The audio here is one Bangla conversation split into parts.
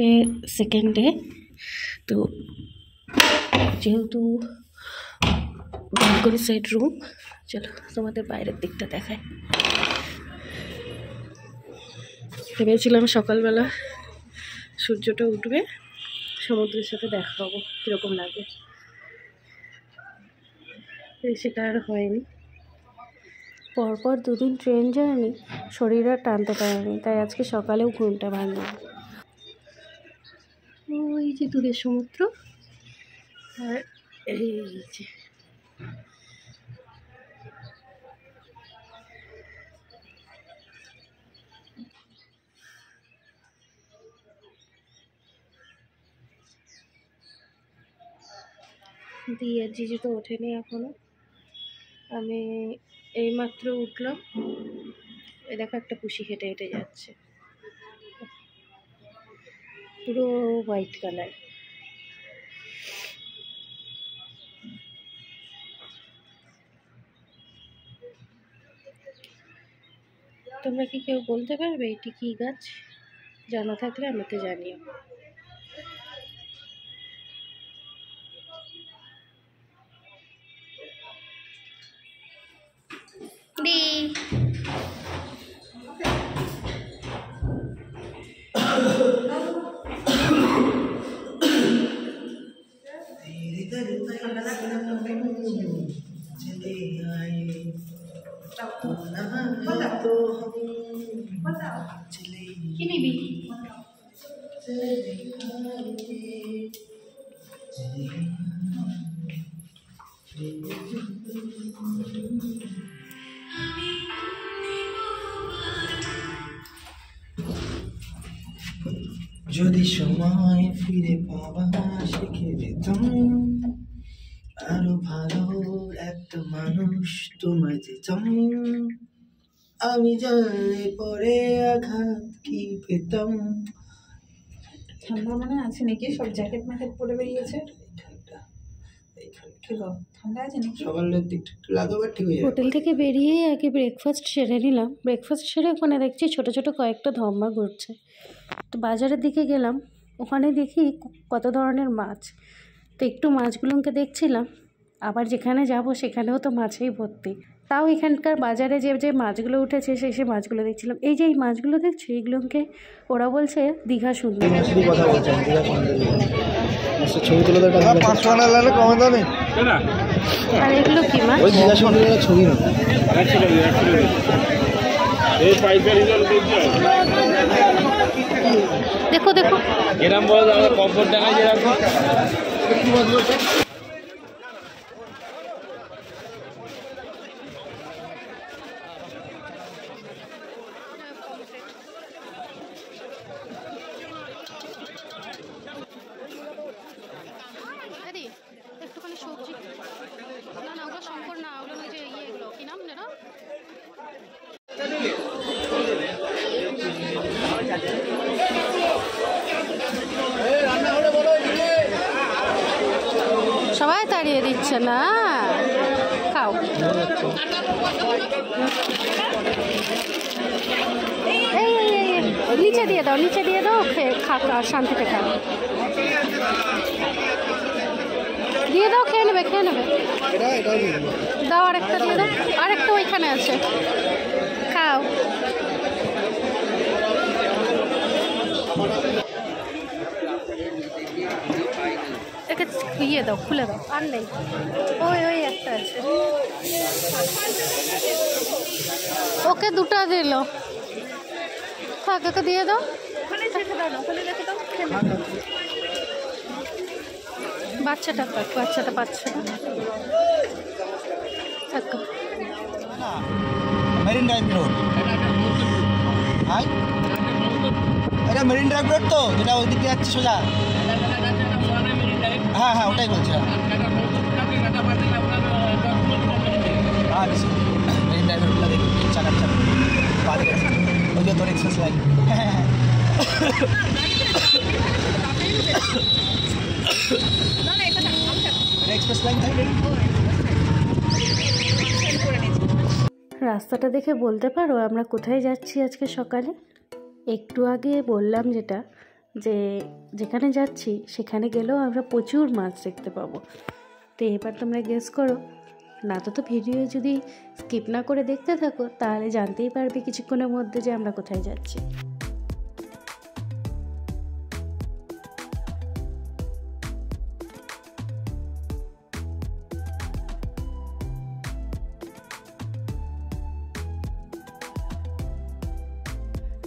আজকে সেকেন্ড ডে। তো যেহেতু ব্যালকনি সাইড রুম, চলো তোমাদের বাইরের দিকটা দেখায়। ভেবেছিলাম সকালবেলা সূর্যটা উঠবে, সমুদ্রের সাথে দেখা হবো, কীরকম লাগে। সেটা আর হয়নি। পরপর দুদিন ট্রেন জার্নি, শরীর আর টানতে পারেনি, তাই আজকে সকালেও ঘুমটা ভাঙি। ওই যে দূরের সমুদ্র, আর এই যে দিয়ে জিজু তো ওঠেনি এখনো, আমি এইমাত্র উঠলাম। এই দেখো একটা পুষি হেঁটে হেঁটে যাচ্ছে, পুরো হোয়াইট কালার। তোমরা কি কেউ বলতে পারবে এটি কি গাছ? জানা থাকলে আমাকে জানিও। কি নিবি? যদি সময় ফিরে পাওয়া শিখে যেতাম, আরো ভালো একটা মানুষ তোমায় যেতাম, আমি জানলে পরে আঘাত কি পেতাম। ঠান্ডা মানে আছে নাকি? সব জ্যাকেট ম্যাকেট পরে বেরিয়েছে। সকালের দিকটা একটু লাগাবার ঠিক হয়ে যাবে। হোটেল থেকে বেরিয়ে আগে ব্রেকফাস্ট সেরে নিলাম। ব্রেকফাস্ট সেরে ওখানে দেখছি ছোট ছোট কয়েকটা ধম্মা ঘুরছে। তো বাজারের দিকে গেলাম, ওখানে দেখি কত ধরনের মাছ। তো একটু মাছগুলোকে দেখছিলাম, আবার যেখানে যাব সেখানেও তো মাছেই ভর্তি। তাও এখানকার বাজারে যে যে মাছগুলো উঠেছে সেই মাছগুলো দেখছিলাম। এই যে এই মাছগুলো দেখছি, এইগুলোকে ওরা বলছে দীঘা সুন্দর। কথা বলছেন দীঘা সুন্দর, ছবি তুলে দাও। 500 টাকা লাগলে কমে দাও নেই। আর এগুলো কি মাছ? ওই দীঘা সুন্দরের ছবি না, দেখো দেখো এরকম বলো, আমরা কমফোর্ট দেখাই যে রাখো। একটুখানি সবজি, না না ওগুলো শঙ্কর না, ওগুলো ওই যে এগুলো কি নাম যেন, সবাই তাড়িয়ে দিচ্ছে না, খাও। এই নিচে দিয়ে দাও, নিচে দিয়ে দাও, খা শান্তিতে খাও। দিয়ে দাও, খেয়ে নেবে দাও, আরেকটা দিয়ে দাও, আরেকটা ওইখানে আছে, খাও। একে ইয়ে দাও, খুলে দাও, আর নেই, ওই একটা আছে, ওকে দুটা দিল, থাক ওকে দিয়ে দাও। বাচ্চাটা পাচ্ছে না। মেরিন ড্রাইভ রোড, এটা মেরিন ড্রাইভ রোড তো, যেটা ওই দিকে যাচ্ছে সোজা। হ্যাঁ ওটাই বলছিলাম। আচ্ছা, মেরিন ড্রাইভ রোডটা দেখুন, চাকার বাড়ি আছে, ওই যে তোর এক্সপ্রেস লাইন। এক্সপ্রেস লাইন থাকে। রাস্তাটা দেখে বলতে পারো আমরা কোথায় যাচ্ছি আজকে সকালে? একটু আগে বললাম যেটা, যে যেখানে যাচ্ছি সেখানে গেলেও আমরা প্রচুর মাছ দেখতে পাবো। তো এবার তোমরা গেস করো, না তো ভিডিও যদি স্কিপ না করে দেখতে থাকো তাহলে জানতেই পারবে কিছুক্ষণের মধ্যে যে আমরা কোথায় যাচ্ছি।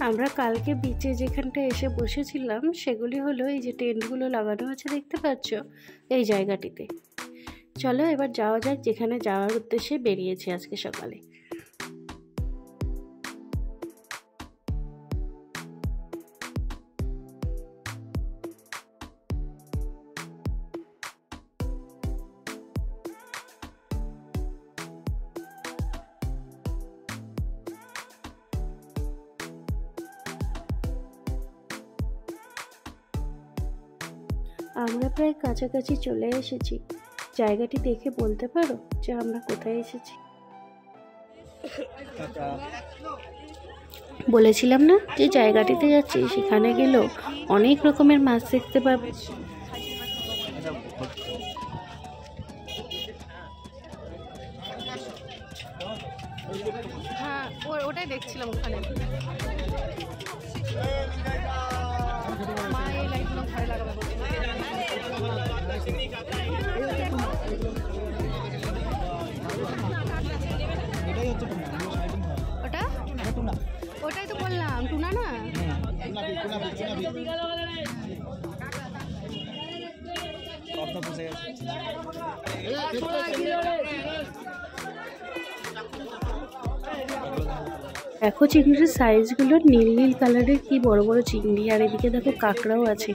আমরা কালকে বিচে যেখানটা এসে বসেছিলাম সেগুলি হলো এই যে টেন্টগুলো লাগানো আছে দেখতে পাচ্ছ এই জায়গাটিতে। চলো এবার যাওয়া যাক যেখানে যাওয়ার উদ্দেশ্যে বেরিয়েছি আজকে সকালে। আমরা প্রায় কাছাকাছি চলে এসেছি। জায়গাটি দেখে বলতে পারো যে আমরা কোথায় এসেছি? বলেছিলাম না যে জায়গাটিতে যাচ্ছি, সেখানে গেলেও অনেক রকমের মাছ দেখতে পাবে। হ্যাঁ ওটাই দেখছিলাম ওখানে। ওটাই তো বললাম, টুনা না? দেখো চিংড়ির সাইজগুলো নীল নীল কালারের, কি বড় বড় চিংড়ি। আর এদিকে দেখো কাঁকড়াও আছে।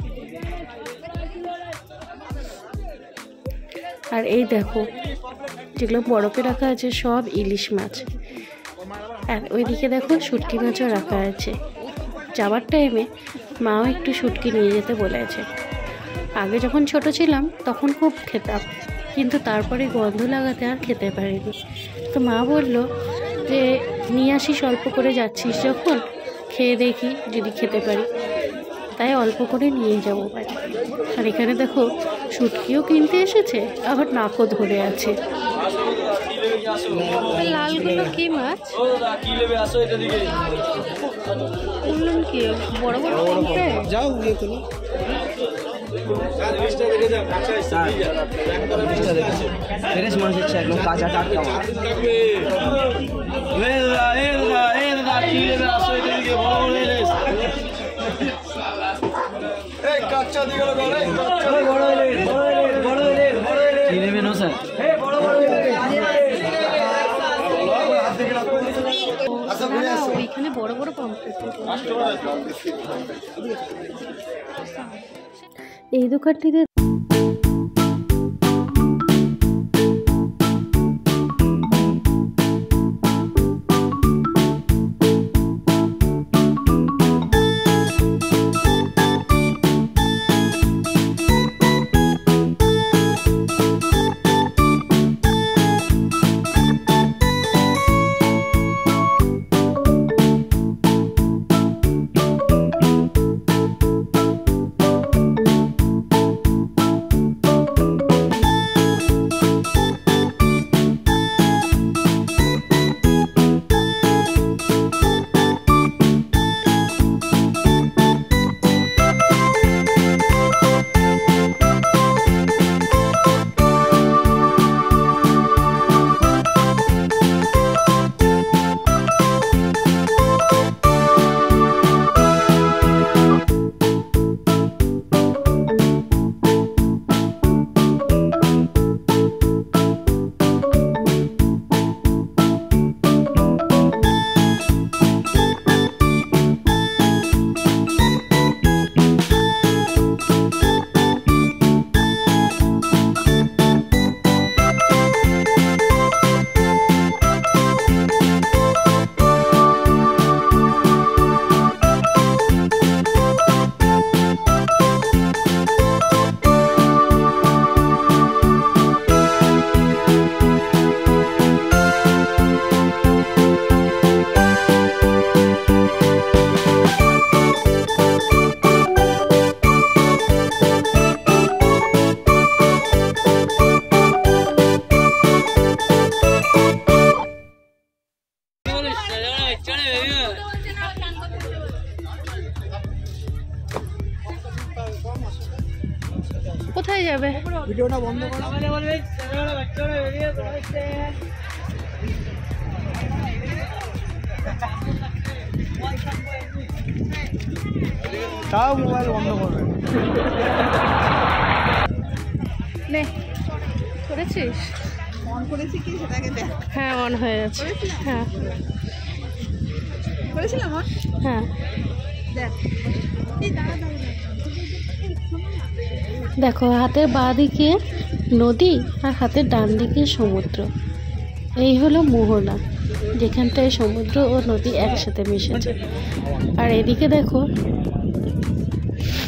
আর এই দেখো যেগুলো বরফে রাখা আছে সব ইলিশ মাছ। আর ওইদিকে দেখো শুটকি মাছও রাখা আছে। যাওয়ার টাইমে মাও একটু শুটকি নিয়ে যেতে বলেছে। আগে যখন ছোট ছিলাম তখন খুব খেতাম, কিন্তু তারপরে গন্ধ লাগাতে আর খেতে পারিনি। তো মা বলল যে নিয়ে আসি, অল্প করে যাচ্ছিস যখন, খেয়ে দেখি যদি খেতে পারি। তাই অল্প করে নিয়ে যাবো বাড়ি। আর এখানে দেখো শুটকিও কিনতে এসেছে, আবার নাকও ধরে আছে। লালগুলো কি মাছ? বললাম কি বড় বড় যাও ইয়ে করো। ফ্রেশ মাছ হচ্ছে একদম কাঁচা টাটকা মাছ। ওইখানে বড় বড় পমফ্রেট। এই দোকানটিতে কোথায় যাবে? ভিডিওটা বন্ধ করো। তাও মোবাইল বন্ধ করবে। নে করেছিস? অন করেছি কি সেটাকে দেখ। হ্যাঁ অন হয়ে গেছে। হ্যাঁ করেছিলাম অন? হ্যাঁ দেখ। এই দাঁড়া দাঁড়া। দেখো হাতের বাঁ দিকে নদী আর হাতের ডান দিকে সমুদ্র। এই হলো মোহনা, যেখানটায় সমুদ্র ও নদী একসাথে মিশেছে। আর এদিকে দেখো,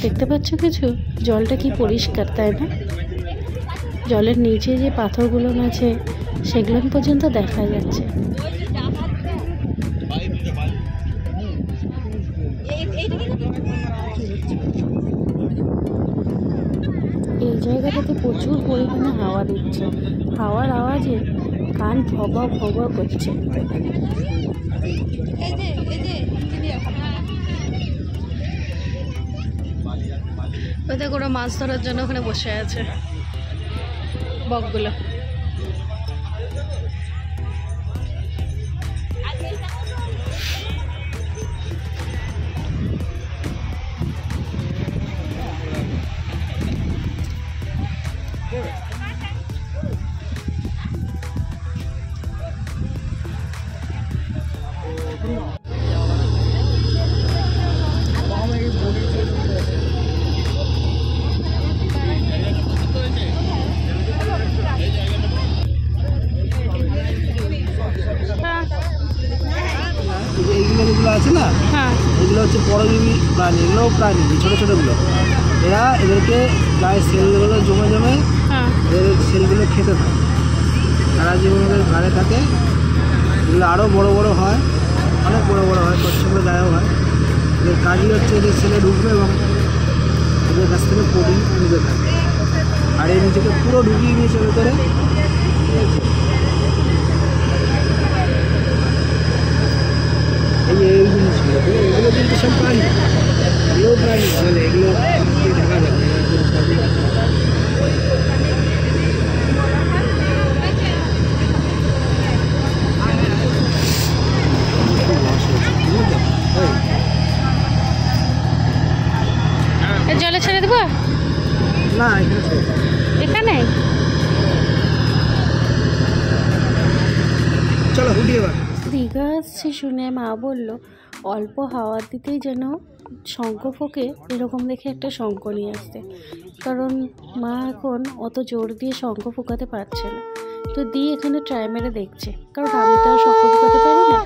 দেখতে পাচ্ছ কিছু? জলটা কি পরিষ্কার, তাই না? জলের নিচে যে পাথরগুলো আছে সেগুলো পর্যন্ত দেখা যাচ্ছে। এই জায়গাটাতে প্রচুর পরিমাণে হাওয়া দিচ্ছে। হাওয়ার আওয়াজে কান ভবা ভবা করছে। ওদের কোনো মাছ ধরার জন্য ওখানে বসে আছে বকগুলো। এইগুলো যেগুলো আছে না, হ্যাঁ এগুলো হচ্ছে পরজীবী প্রাণী, এগুলোও প্রাণী ছোটো ছোটোগুলো। এদেরকে গায়ে সেলগুলো জমে জমে হ্যাঁ এদের সেলগুলো খেতে থাকে। সারা জীবন ওদের ঘাড়ে থাকে। এগুলো আরও বড় বড় হয়, অনেক বড় বড় হয়, কচ্ছপের গায়েও হয়। এদের কাজই হচ্ছে এদের সেলে ঢুকবে এবং এদের কাছ থেকে প্রোটিন নিতে থাকে। আর এই নিজেকে পুরো ঢুকিয়ে নিয়েছে ভেতরে। এই জিনিসগুলো এগুলো কিন্তু সব প্রাণী, এগুলোও প্রাণী, মানে এগুলো দেখা যাবে না। জলে ছেড়ে দেবো না এখানে এখানে। চলো উঠি এবার। দীঘা আসছে শুনে মা বলল অল্প হাওয়া দিতেই যেন শঙ্খ ফোঁকে, এরকম দেখে একটা শঙ্খ নিয়ে আসতে। কারণ মা এখন অত জোর দিয়ে শঙ্খ ফোঁকাতে পারছে না, তো দিয়ে এখানে ট্রাই মেরে দেখছে। কারণ আমি তো আর শঙ্খ ফোঁকাতে পারি না।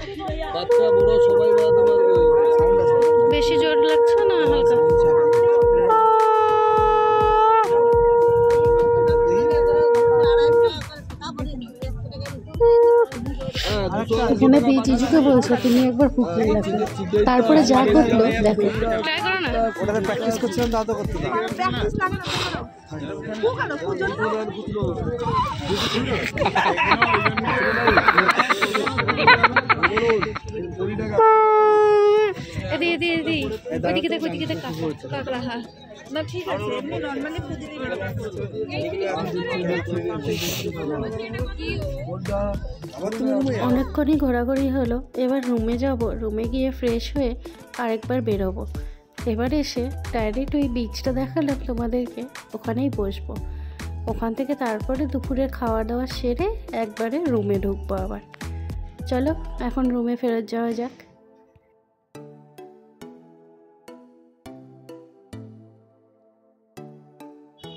বেশি জোর লাগছে না হালকা? এখানে দিয়ে জিজুকে বলছে তুমি একবার ফুকিয়ে দেখো, তারপরে যা করলো দেখো। ট্রাই করো না। ওটাতে প্র্যাকটিস করছিলাম, তাও তো করতে না। প্র্যাকটিস লাগে না তো করো। পূজন ওইদিকে দেখ, ওইদিকে দেখ কাকড়া। হ্যাঁ না ঠিক আছে, এমনি নরমালি প্রতিদিন অনেকক্ষণই ঘোরাঘুরি হলো। এবার রুমে যাব, রুমে গিয়ে ফ্রেশ হয়ে আরেকবার বেরোবো। এবার এসে ডাইরেক্ট ওই বিচটা দেখালাম তোমাদেরকে, ওখানেই বসবো। ওখান থেকে তারপরে দুপুরের খাওয়া দাওয়া সেরে একবারে রুমে ঢুকবো আবার। চলো এখন রুমে ফেরত যাওয়া যাক।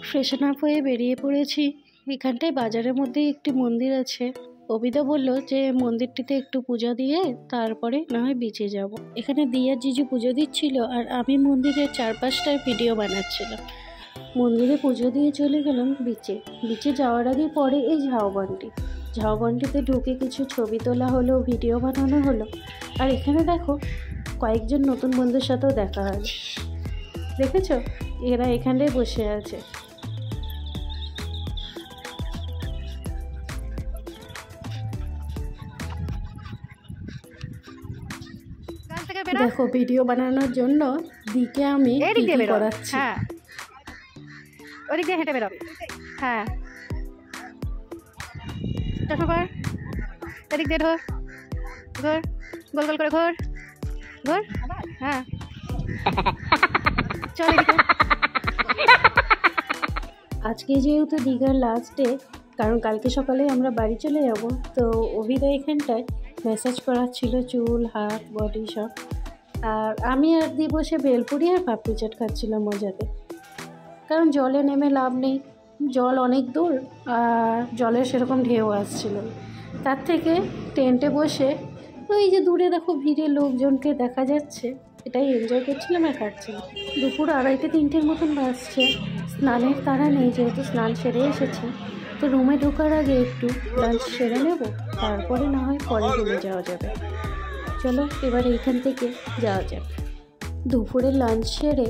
ফ্রেশন আপ হয়ে বেরিয়ে পড়েছি। এখানটায় বাজারের মধ্যেই একটি মন্দির আছে। অবিদা বললো যে মন্দিরটিতে একটু পুজো দিয়ে তারপরে না হয় বিচে যাব। এখানে দিয়া জিজু পুজো দিচ্ছিল আর আমি মন্দিরের চারপাশটায় ভিডিও বানাচ্ছিলাম। মন্দিরে পুজো দিয়ে চলে গেলাম বিচে। বিচে যাওয়ার আগে পরে এই ঝাউবনটিতে ঢুকে কিছু ছবি তোলা হলো, ভিডিও বানানো হলো। আর এখানে দেখো কয়েকজন নতুন বন্ধুর সাথেও দেখা হয়। দেখেছো, এরা এখানটায় বসে আছে। দেখো ভিডিও বানানোর জন্য দিকে আমি করাচ্ছি। ওদিক দিয়ে হেঁটে বেরোবে। হ্যাঁ চশমা পর, এদিক দিয়ে ধর, ঘোর, গোল গোল করে ঘোর ঘোর। হ্যাঁ চল এদিকে। আজকে যেহেতু দীঘার লাস্ট ডে, কারণ কালকে সকালে আমরা বাড়ি চলে যাব, তো অভিদা এখানটায় ম্যাসাজ করাচ্ছিল চুল, হাত, বডি সব। আর আমি আর দি বসে ভেলপুরি আর পাপড়ি চাট খাচ্ছিলাম মজাতে, কারণ জলে নেমে লাভ নেই, জল অনেক দূর আর জলের সেরকম ঢেউ আসছিল। তার থেকে টেন্টে বসে ওই যে দূরে দেখো ভিড়ে লোকজনকে দেখা যাচ্ছে, এটাই এনজয় করছিলাম আর খাচ্ছিলাম। দুপুর 2:30-3টের মতন বাজছে। স্নানের তাড়া নেই, যেহেতু স্নান সেরে এসেছি, তো রুমে ঢোকার আগে একটু লাঞ্চ সেরে নেব, তারপরে না হয় পরে রুমে যাওয়া যাবে। চলো এবার এইখান থেকে যাওয়া যাক। দুপুরের লাঞ্চ সেরে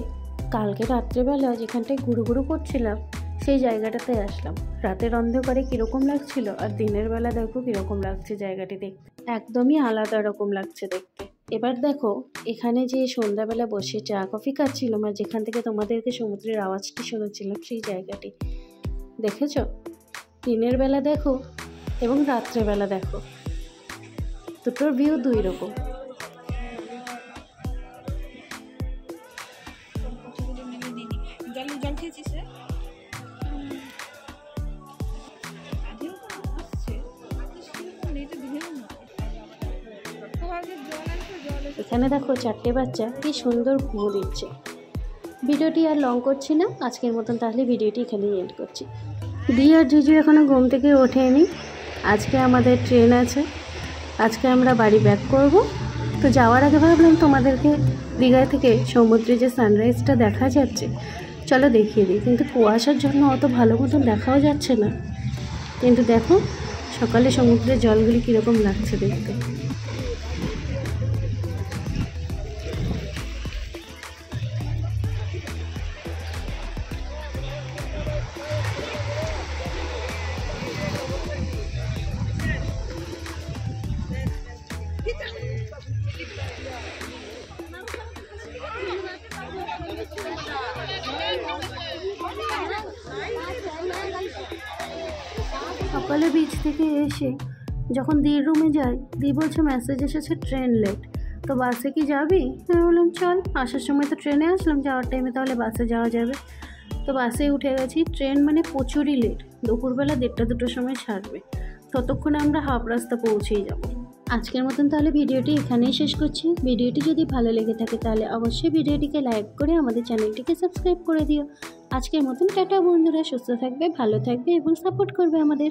কালকে রাত্রেবেলা যেখানটায় ঘুরু ঘুরু করছিলাম সেই জায়গাটাতে আসলাম। রাতের অন্ধকারে কীরকম লাগছিল আর দিনের বেলা দেখো কীরকম লাগছে জায়গাটি দেখতে, একদমই আলাদা রকম লাগছে দেখতে। এবার দেখো এখানে যে সন্ধ্যাবেলা বসে চা কফি খাচ্ছিলাম আর যেখান থেকে তোমাদেরকে সমুদ্রের আওয়াজটি শুনেছিলাম সেই জায়গাটি দেখেছো? দিনের বেলা দেখো এবং রাত্রেবেলা দেখো, দুটোর ভিউ দুই রকম। জল খেয়েছিস রে? এখানে দেখো 4টে বাচ্চা কি সুন্দর ঘুমো দিচ্ছে। ভিডিওটি আর লং করছি না, আজকের মতন তাহলে ভিডিওটি এখানেই এন্ড করছি। দি আর জিজু এখনও ঘুম থেকে ওঠেনি। আজকে আমাদের ট্রেন আছে, আজকে আমরা বাড়ি ব্যাক করব। তো যাওয়ার আগে ভাবলাম তোমাদেরকে দীঘা থেকে সমুদ্রে যে সানরাইজটা দেখা যাচ্ছে চলো দেখিয়ে দিই, কিন্তু কুয়াশার জন্য অত ভালো মতন দেখাও যাচ্ছে না। কিন্তু দেখো সকালে সমুদ্রের জলগুলি কীরকম লাগছে দেখতে। সকালে বিচ থেকে এসে যখন দির রুমে যাই, দি বলছে মেসেজ এসেছে ট্রেন লেট, তো বাসে কি যাবি? আমি বললাম চল, আসার সময় তো ট্রেনে আসলাম, যাওয়ার টাইমে তাহলে বাসে যাওয়া যাবে। তো বাসে উঠে গেছি। ট্রেন মানে প্রচুরই লেট, দুপুরবেলা 1টা-2টোর সময় ছাড়বে, ততক্ষণে আমরা হাফ রাস্তা পৌঁছেই যাব। আজকের মতন তাহলে ভিডিওটি এখানেই শেষ করছি। ভিডিওটি যদি ভালো লেগে থাকে তাহলে অবশ্যই ভিডিওটিকে লাইক করে আমাদের চ্যানেলটিকে সাবস্ক্রাইব করে দিও। আজকের মতন টাটা বন্ধুরা, সুস্থ থাকবে, ভালো থাকবে এবং সাপোর্ট করবে আমাদের।